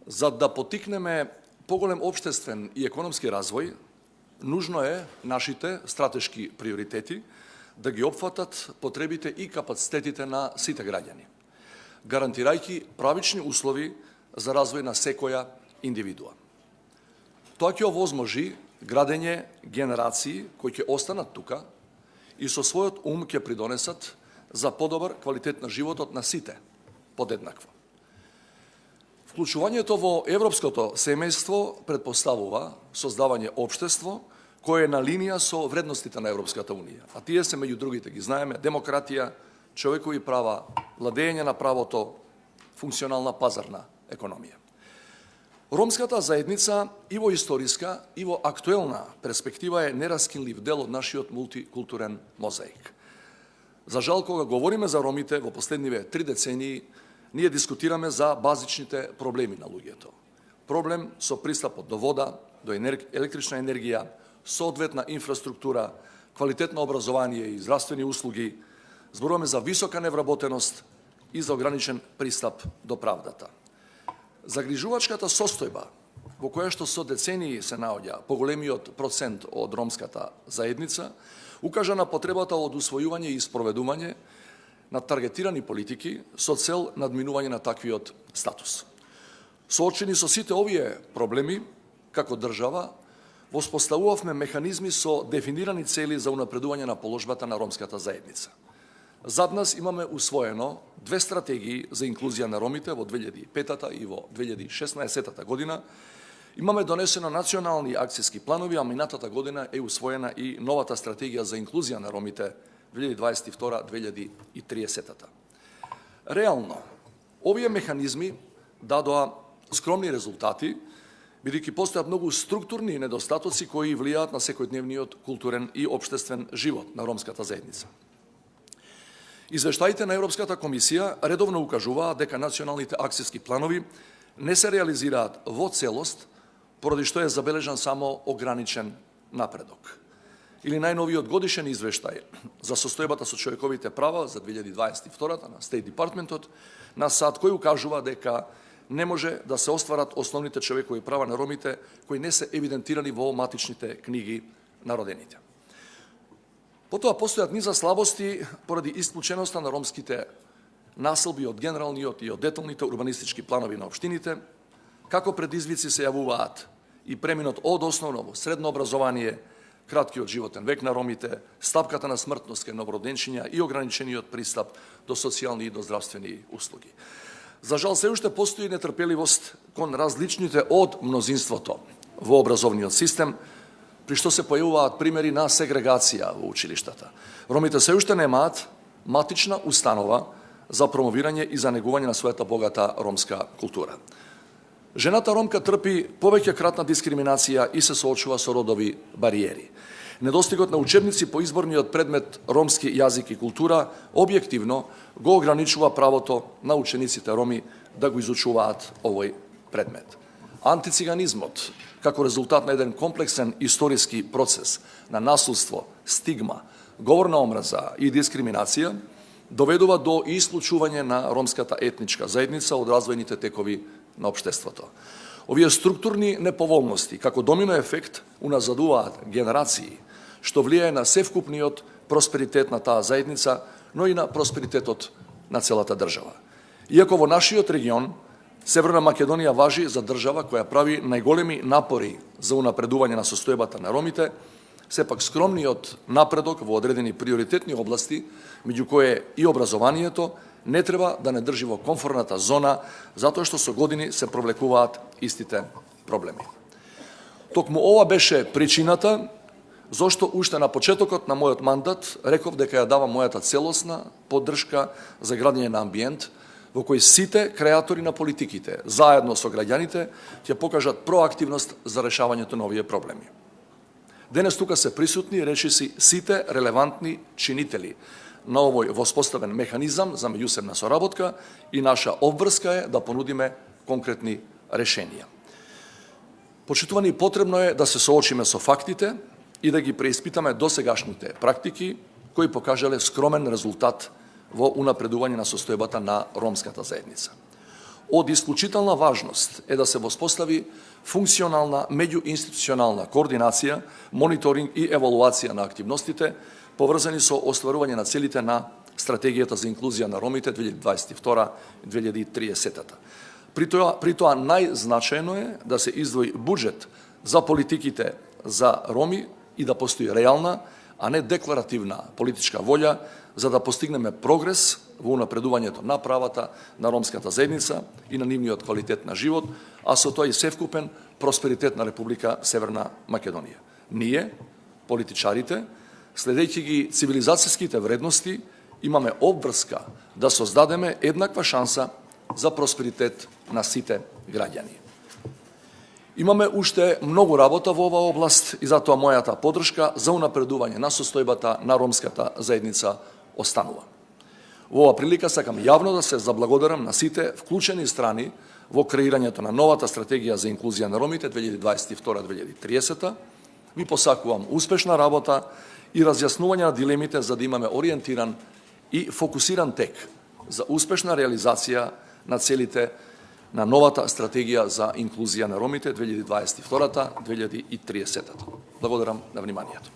За да потикнеме поголем општествен и економски развој, нужно е нашите стратешки приоритети да ги опфатат потребите и капацитетите на сите граѓани, гарантирајќи правични услови за развој на секоја индивидуа. Тоа ќе овозможи градење генерации кои ќе останат тука и со својот ум ќе придонесат за подобар квалитет на животот на сите подеднакво. Вклучувањето во европското семејство предпоставува создавање општество кое е на линија со вредностите на Европската унија, а тие се меѓу другите ги знаеме: демократија, човекови права, владење на правото, функционална пазарна економија. Ромската заедница и во историска и во актуелна перспектива е нераскинлив дел од нашиот мултикултурен мозаик. За жал, кога говориме за ромите во последниве 3 децении, ние дискутираме за базичните проблеми на луѓето. Проблем со пристапот до вода, до електрична енергија, соодветна инфраструктура, квалитетно образование и здравствени услуги. Зборуваме за висока невработеност и за ограничен пристап до правдата. Загрижувачката состојба во која што со децении се наоѓа поголемиот процент од ромската заедница укажа на потребата од усвојување и спроведување на таргетирани политики со цел надминување на таквиот статус. Соочени со сите овие проблеми, како држава, воспоставувавме механизми со дефинирани цели за унапредување на положбата на ромската заедница. Зад нас имаме усвоено 2 стратегии за инклузија на ромите во 2005 и во 2016 година. Имаме донесено национални акцијски планови, а минатата година е усвоена и новата стратегија за инклузија на ромите 2022-2030. Реално, овие механизми дадоа скромни резултати, бидејќи постојат многу структурни недостатоци кои влијаат на секојдневниот културен и општествен живот на ромската заедница. Извештаите на Европската комисија редовно укажуваат дека националните акцијски планови не се реализираат во целост, поради што е забележан само ограничен напредок. Или најновиот годишен извештај за состојбата со човековите права за 2022 на State Departmentот на САД, кој укажува дека не може да се остварат основните човекови права на ромите кои не се евидентирани во матичните книги на родените. Потоа постојат низа слабости поради исклученоста на ромските населби од генералниот и од деталните урбанистички планови на општините, како предизвици се јавуваат и преминот од основно во средно образование, краткиот животен век на ромите, стапката на смртност кај новороденчиња и ограничениот пристап до социјални и до здравствени услуги. За жал, се уште постои нетрпеливост кон различните од мнозинството во образовниот систем, при што се појавуваат примери на сегрегација во училиштата. Ромите се уште немаат матична установа за промовирање и за негување на својата богата ромска култура. Жената ромка трпи повеќе кратна дискриминација и се соочува со родови бариери. Недостигот на учебници по изборниот предмет ромски јазик и култура објективно го ограничува правото на учениците роми да го изучуваат овој предмет. Антициганизмот, како резултат на еден комплексен историски процес на насилство, стигма, говор на омраза и дискриминација, доведува до исклучување на ромската етничка заедница од развојните текови на општеството. Овие структурни неповолности, како домино ефект, уназадуваат генерации, што влијае на севкупниот просперитет на таа заедница, но и на просперитетот на целата држава. Иако во нашиот регион Северна Македонија важи за држава која прави најголеми напори за унапредување на состојбата на ромите, сепак скромниот напредок во одредени приоритетни области, меѓу кои и образованието, не треба да не држи во комфорната зона, затоа што со години се провлекуваат истите проблеми. Токму ова беше причината зошто уште на почетокот на мојот мандат реков дека ја давам мојата целосна поддршка за градење на амбиент во кој сите креатори на политиките, заедно со граѓаните, ќе покажат проактивност за решавањето на овие проблеми. Денес тука се присутни, речиси, сите релевантни чинители на овој воспоставен механизам за меѓусебна соработка и наша обврска е да понудиме конкретни решенија. Почитувани, потребно е да се соочиме со фактите и да ги преиспитаме досегашните практики кои покажале скромен резултат во унапредување на состојбата на ромската заедница. Од исклучителна важност е да се воспостави функционална меѓуинституционална координација, мониторинг и евалуација на активностите поврзани со остварување на целите на Стратегијата за инклузија на ромите 2022-2030. При тоа најзначајно е да се издвои буџет за политиките за роми и да постои реална, а не декларативна политичка волја за да постигнеме прогрес во унапредувањето на правата на ромската заедница и на нивниот квалитет на живот, а со тоа и севкупен просперитет на Република Северна Македонија. Ние, политичарите, следејќи ги цивилизацијските вредности, имаме обврска да создадеме еднаква шанса за просперитет на сите граѓани. Имаме уште многу работа во оваа област и затоа мојата поддршка за унапредување на состојбата на ромската заедница останува. Во оваа прилика сакам јавно да се заблагодарам на сите вклучени страни во креирањето на новата стратегија за инклузија на ромите 2022-2030. Ви посакувам успешна работа и разјаснување на дилемите за да имаме ориентиран и фокусиран тек за успешна реализација на целите на новата стратегија за инклузија на ромите 2022-2030. Благодарам на вниманието.